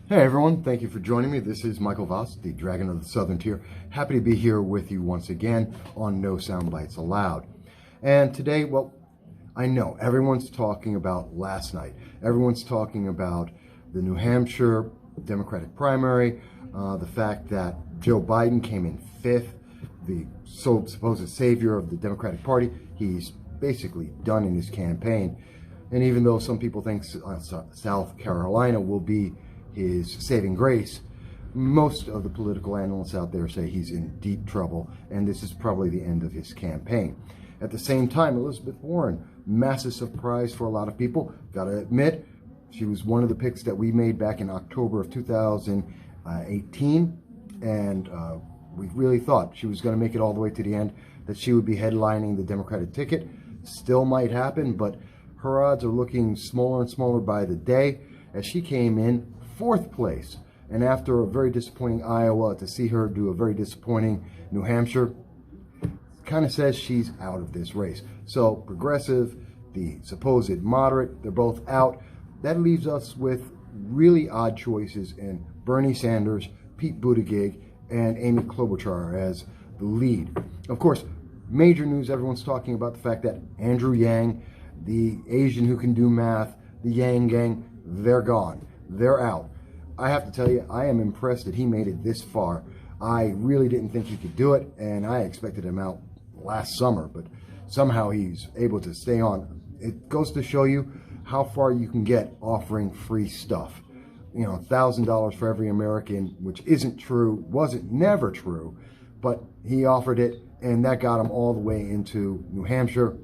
Hey everyone, thank you for joining me. This is Michael Voss, the Dragon of the Southern Tier. Happy to be here with you once again on No Soundbites Allowed. And today, well, I know everyone's talking about last night. Everyone's talking about the New Hampshire Democratic primary, the fact that Joe Biden came in fifth, the supposed savior of the Democratic Party. He's basically done in his campaign. And even though some people think South Carolina will be his saving grace, most of the political analysts out there say he's in deep trouble, and this is probably the end of his campaign. At the same time, Elizabeth Warren, massive surprise for a lot of people. Gotta admit, she was one of the picks that we made back in October of 2018, and we really thought she was going to make it all the way to the end, that she would be headlining the Democratic ticket. Still might happen, but her odds are looking smaller and smaller by the day, as she came in fourth place. And after a very disappointing Iowa, to see her do a very disappointing New Hampshire kind of says she's out of this race. So progressive, the supposed moderate, they're both out. That leaves us with really odd choices in Bernie Sanders, Pete Buttigieg, and Amy Klobuchar as the lead. Of course, major news, everyone's talking about the fact that Andrew Yang, the Asian who can do math, the Yang gang, they're gone. They're out. I have to tell you, I am impressed that he made it this far. I really didn't think he could do it, and I expected him out last summer, but somehow he's able to stay on. It goes to show you how far you can get offering free stuff. You know, $1,000 for every American, which isn't true, never true, but he offered it, and that got him all the way into New Hampshire.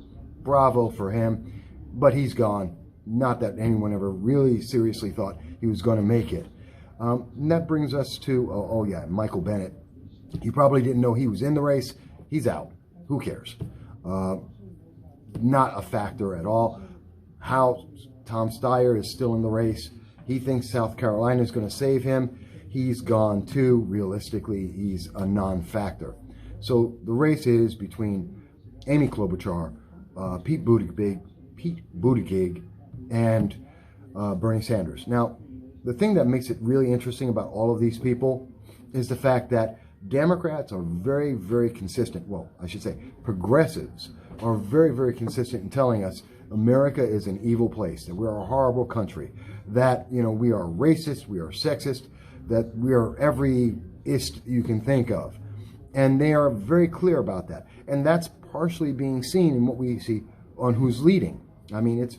Bravo for him, but he's gone. Not that anyone ever really seriously thought he was going to make it. And that brings us to, Michael Bennet. You probably didn't know he was in the race. He's out. Who cares? Not a factor at all. How Tom Steyer is still in the race. He thinks South Carolina is going to save him. He's gone too. Realistically, he's a non-factor. So the race is between Amy Klobuchar, Pete Buttigieg, and Bernie Sanders. Now, the thing that makes it really interesting about all of these people is the fact that Democrats are very, very consistent. Well, I should say progressives are very, very consistent in telling us America is an evil place, that we're a horrible country, that, you know, we are racist, we are sexist, that we are every ist you can think of. And they are very clear about that. And that's partially being seen in what we see on who's leading. I mean, it's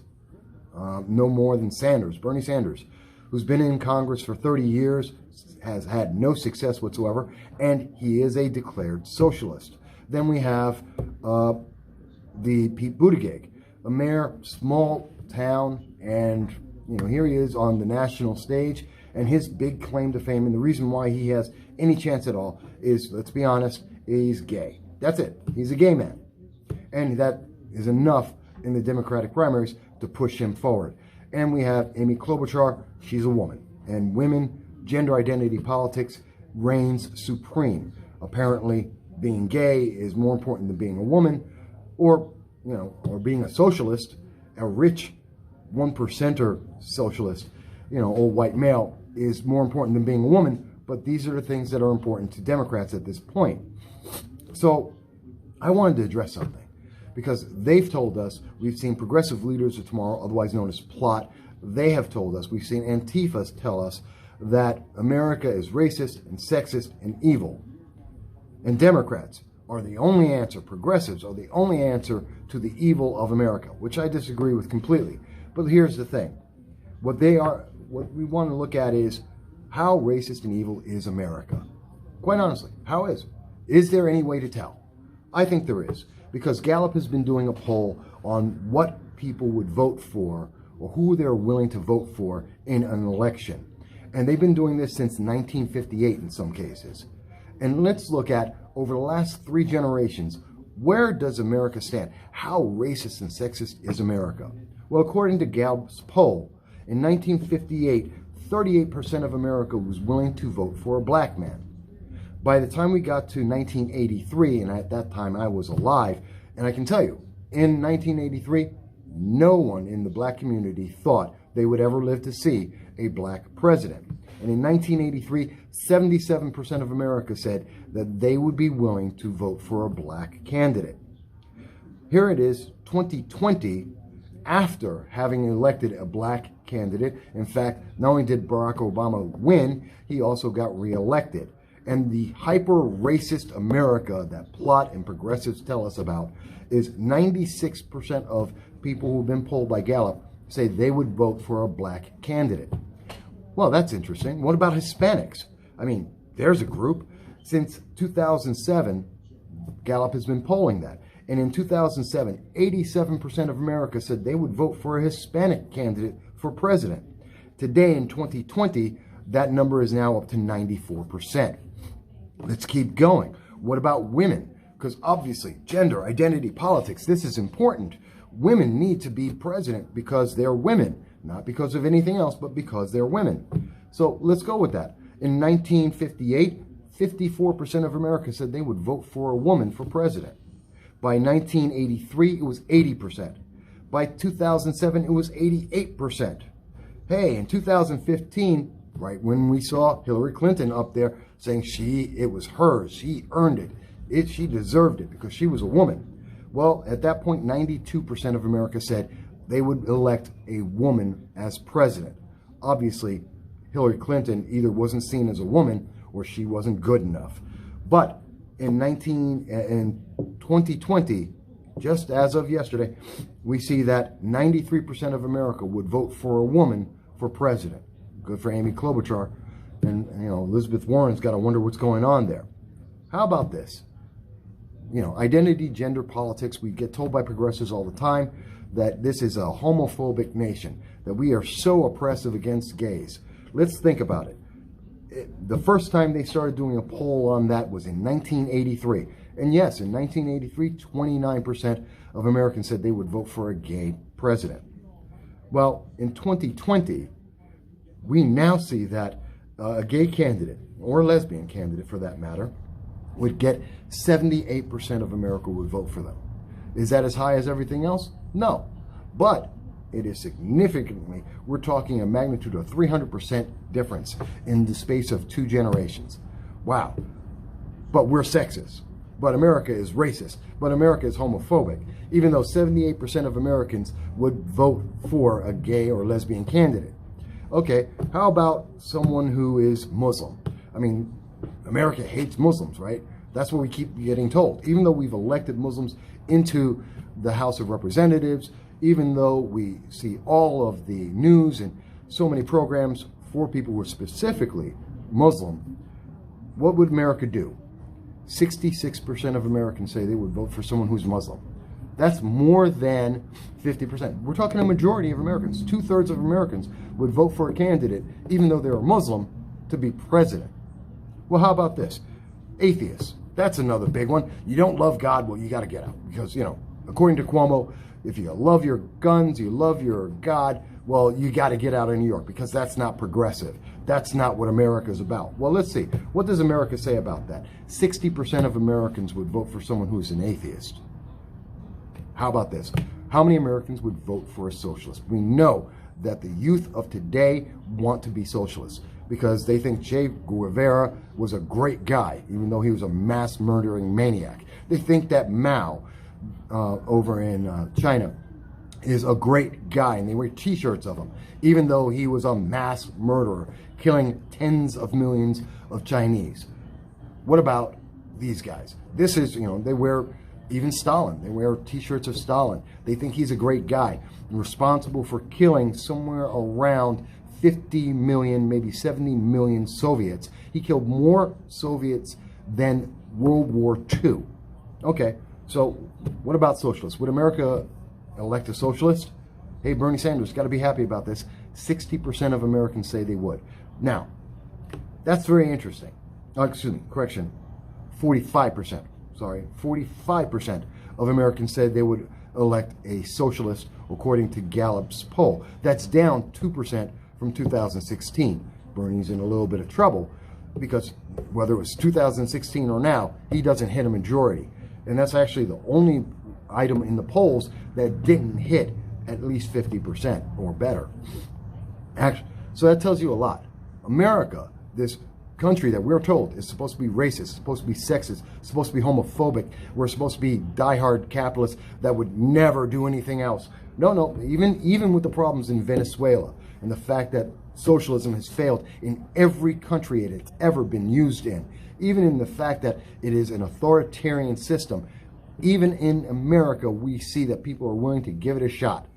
no more than Sanders, Bernie Sanders, who's been in Congress for 30 years, has had no success whatsoever, and he is a declared socialist. Then we have the Pete Buttigieg, a mayor, small town, and you know, here he is on the national stage, and his big claim to fame, and the reason why he has any chance at all is, let's be honest, he's gay. That's it. He's a gay man. And that is enough in the Democratic primaries to push him forward. And we have Amy Klobuchar. She's a woman. And women, gender identity politics reigns supreme. Apparently, being gay is more important than being a woman, or, you know, or being a socialist, a rich 1%er socialist, you know, old white male, is more important than being a woman. But these are the things that are important to Democrats at this point. So I wanted to address something, because they've told us, we've seen progressive leaders of tomorrow, otherwise known as PLOT, they have told us, we've seen Antifas tell us that America is racist and sexist and evil. And Democrats are the only answer, progressives are the only answer to the evil of America, which I disagree with completely. But here's the thing. What we want to look at is, how racist and evil is America? Quite honestly, how is it? Is there any way to tell? I think there is, because Gallup has been doing a poll on what people would vote for, or who they're willing to vote for in an election. And they've been doing this since 1958 in some cases. And let's look at, over the last 3 generations, where does America stand? How racist and sexist is America? Well, according to Gallup's poll, in 1958, 38% of America was willing to vote for a black man. By the time we got to 1983, and at that time I was alive, and I can tell you, in 1983, no one in the black community thought they would ever live to see a black president. And in 1983, 77% of America said that they would be willing to vote for a black candidate. Here it is, 2020, after having elected a black candidate. In fact, not only did Barack Obama win, he also got reelected. And the hyper-racist America that Plot and progressives tell us about is 96% of people who've been polled by Gallup say they would vote for a black candidate. Well, that's interesting. What about Hispanics? I mean, there's a group. Since 2007, Gallup has been polling that. And in 2007, 87% of America said they would vote for a Hispanic candidate for president. Today, in 2020, that number is now up to 94%. Let's keep going. What about women? Because obviously, gender, identity, politics, this is important. Women need to be president because they're women, not because of anything else, but because they're women. So let's go with that. In 1958, 54% of America said they would vote for a woman for president. By 1983, it was 80%. By 2007, it was 88%. Hey, in 2015, right when we saw Hillary Clinton up there saying it was hers, she earned it, she deserved it because she was a woman. Well, at that point, 92% of America said they would elect a woman as president. Obviously, Hillary Clinton either wasn't seen as a woman or she wasn't good enough. But in 2020, just as of yesterday, we see that 93% of America would vote for a woman for president. Good for Amy Klobuchar. And, Elizabeth Warren's got to wonder what's going on there. How about this? Identity, gender, politics, we get told by progressives all the time that this is a homophobic nation, that we are so oppressive against gays. Let's think about it. The first time they started doing a poll on that was in 1983. And yes, in 1983, 29% of Americans said they would vote for a gay president. Well, in 2020, we now see that a gay candidate, or a lesbian candidate for that matter, would get 78% of America would vote for them. Is that as high as everything else? No. But it is significantly, we're talking a magnitude of 300% difference in the space of 2 generations. Wow. But we're sexist. But America is racist. But America is homophobic. Even though 78% of Americans would vote for a gay or lesbian candidate. Okay, how about someone who is Muslim? I mean, America hates Muslims, right? That's what we keep getting told. Even though we've elected Muslims into the House of Representatives, even though we see all of the news and so many programs for people who are specifically Muslim, what would America do? 66% of Americans say they would vote for someone who's Muslim. That's more than 50%. We're talking a majority of Americans. 2/3 of Americans would vote for a candidate, even though they're a Muslim, to be president. Well, how about this? Atheists. That's another big one. You don't love God, well, you got to get out. Because, according to Cuomo, if you love your guns, you love your God, well, you got to get out of New York because that's not progressive. That's not what America's about. Well, let's see. What does America say about that? 60% of Americans would vote for someone who's an atheist. How about this? How many Americans would vote for a socialist? We know that the youth of today want to be socialists because they think Che Guevara was a great guy, even though he was a mass murdering maniac. They think that Mao over in China is a great guy, and they wear t-shirts of him, even though he was a mass murderer, killing tens of millions of Chinese. What about these guys? This is, they wear even Stalin. They wear t-shirts of Stalin. They think he's a great guy, responsible for killing somewhere around 50 million, maybe 70 million Soviets. He killed more Soviets than World War II. Okay, so what about socialists? Would America elect a socialist? Hey, Bernie Sanders, got to be happy about this. 60% of Americans say they would. Now, that's very interesting. Oh, excuse me, correction. 45%. Sorry, 45% of Americans said they would elect a socialist, according to Gallup's poll. That's down 2% from 2016. Bernie's in a little bit of trouble because whether it was 2016 or now, he doesn't hit a majority. And that's actually the only item in the polls that didn't hit at least 50% or better. Actually, so that tells you a lot. America, this country that we're told is supposed to be racist, supposed to be sexist, supposed to be homophobic, we're supposed to be diehard capitalists that would never do anything else. No, even with the problems in Venezuela and the fact that socialism has failed in every country it has ever been used in, even in the fact that it is an authoritarian system, even in America, we see that people are willing to give it a shot.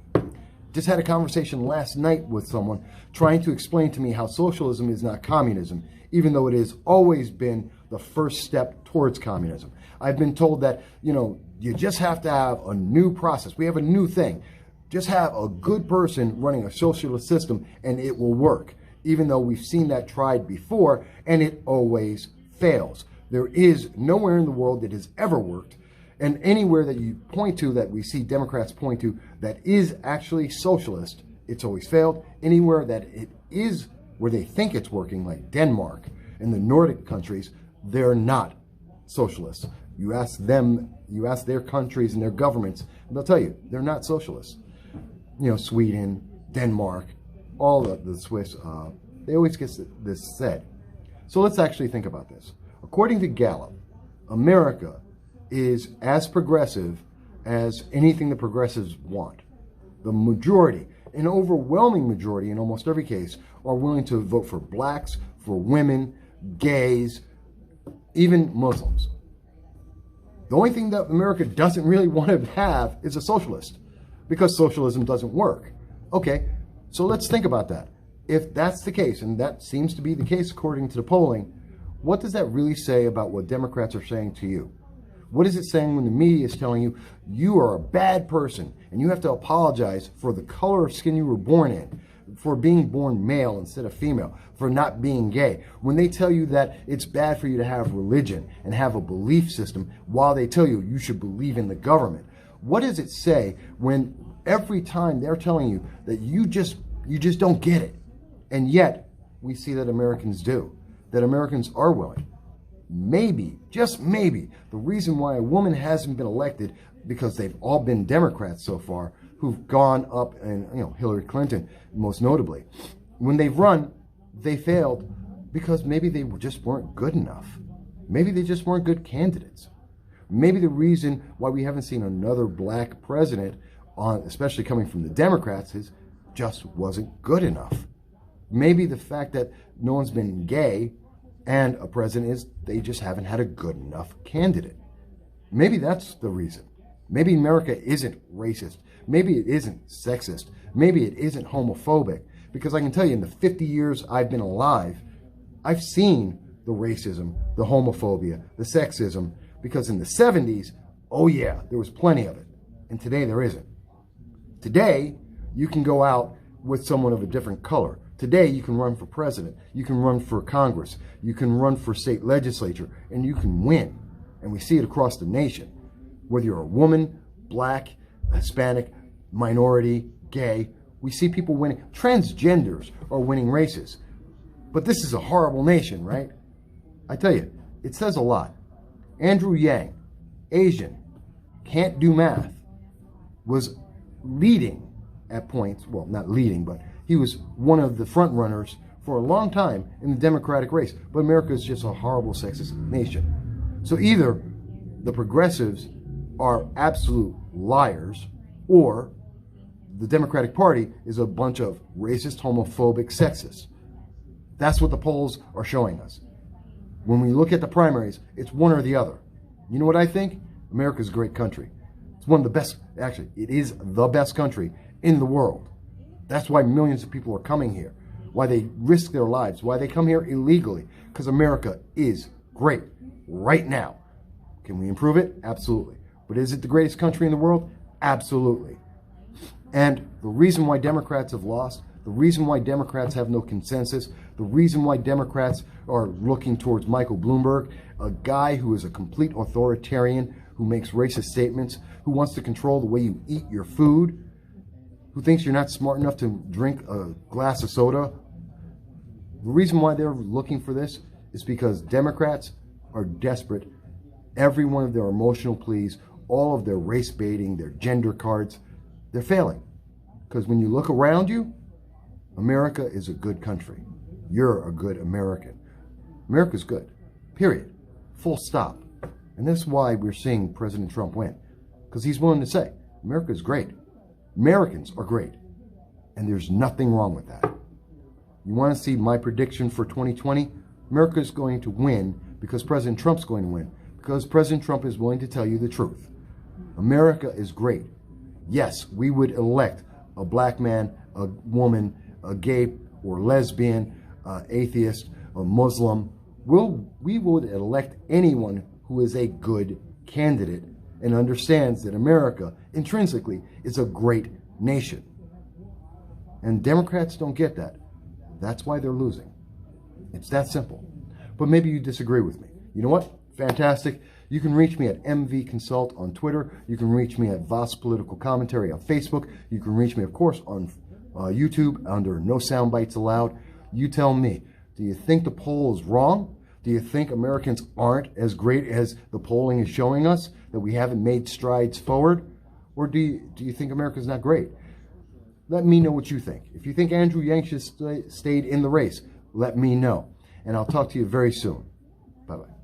Just had a conversation last night with someone trying to explain to me how socialism is not communism, even though it has always been the first step towards communism. I've been told that, you just have to have a new process. We have a new thing. Just have a good person running a socialist system and it will work, even though we've seen that tried before and it always fails. There is nowhere in the world that has ever worked, and anywhere that you point to that we see Democrats point to that is actually socialist, it's always failed. Anywhere that it is where they think it's working, like Denmark and the Nordic countries, they're not socialists. You ask them, you ask their countries and their governments, and they'll tell you they're not socialists. Sweden, Denmark, all the Swiss, they always get this said. So let's actually think about this. According to Gallup, America is as progressive as anything the progressives want. The majority, an overwhelming majority in almost every case, are willing to vote for blacks, for women, gays, even Muslims. The only thing that America doesn't really want to have is a socialist, because socialism doesn't work. Okay, so let's think about that. If that's the case, and that seems to be the case according to the polling, what does that really say about what Democrats are saying to you? What is it saying when the media is telling you you are a bad person and you have to apologize for the color of skin you were born in, for being born male instead of female, for not being gay? When they tell you that it's bad for you to have religion and have a belief system, while they tell you you should believe in the government, what does it say when every time they're telling you that you just don't get it? And yet we see that Americans do, that Americans are willing. Maybe, just maybe, the reason why a woman hasn't been elected, because they've all been Democrats so far who've gone up, and Hillary Clinton most notably, when they've run, they failed because maybe they just weren't good enough. Maybe they just weren't good candidates. Maybe the reason why we haven't seen another black president, especially coming from the Democrats, is just wasn't good enough. Maybe the fact that no one's been gay and a president is they just haven't had a good enough candidate. Maybe that's the reason. Maybe America isn't racist. Maybe it isn't sexist. Maybe it isn't homophobic. Because I can tell you, in the 50 years I've been alive, I've seen the racism, the homophobia, the sexism. Because in the 70s, oh yeah, there was plenty of it. And today there isn't. Today, you can go out with someone of a different color. Today, you can run for president. You can run for Congress. You can run for state legislature, and you can win. And we see it across the nation. Whether you're a woman, black, Hispanic, minority, gay, we see people winning. Transgenders are winning races. But this is a horrible nation, right? I tell you, it says a lot. Andrew Yang, Asian, can't do math, was leading at points, well, not leading, but he was one of the front runners for a long time in the Democratic race. But America is just a horrible sexist nation. So either the progressives are absolute liars, or the Democratic Party is a bunch of racist, homophobic sexists. That's what the polls are showing us. When we look at the primaries, it's one or the other. You know what I think? America's a great country. It's one of the best, actually, it is the best country in the world. That's why millions of people are coming here, why they risk their lives, why they come here illegally, because America is great right now. Can we improve it? Absolutely. But is it the greatest country in the world? Absolutely. And the reason why Democrats have lost, the reason why Democrats have no consensus, the reason why Democrats are looking towards Michael Bloomberg, a guy who is a complete authoritarian, who makes racist statements, who wants to control the way you eat your food, who thinks you're not smart enough to drink a glass of soda. The reason why they're looking for this is because Democrats are desperate. Every one of their emotional pleas, all of their race baiting, their gender cards, they're failing. Because when you look around you, America is a good country. You're a good American. America's good. Period. Full stop. And that's why we're seeing President Trump win. Because he's willing to say, America's great. Americans are great. And there's nothing wrong with that. You want to see my prediction for 2020? America's going to win because President Trump's going to win. Because President Trump is willing to tell you the truth. America is great. Yes, we would elect a black man, a woman, a gay or lesbian, atheist, a Muslim. We would elect anyone who is a good candidate and understands that America intrinsically is a great nation. And Democrats don't get that. That's why they're losing. It's that simple. But maybe you disagree with me. You know what? Fantastic. You can reach me at MV Consult on Twitter. You can reach me at Voss Political Commentary on Facebook. You can reach me, of course, on YouTube under No Soundbites Allowed. You tell me, do you think the poll is wrong? Do you think Americans aren't as great as the polling is showing us, that we haven't made strides forward? Or do you think America's not great? Let me know what you think. If you think Andrew Yang should stayed in the race, let me know. And I'll talk to you very soon. Bye-bye.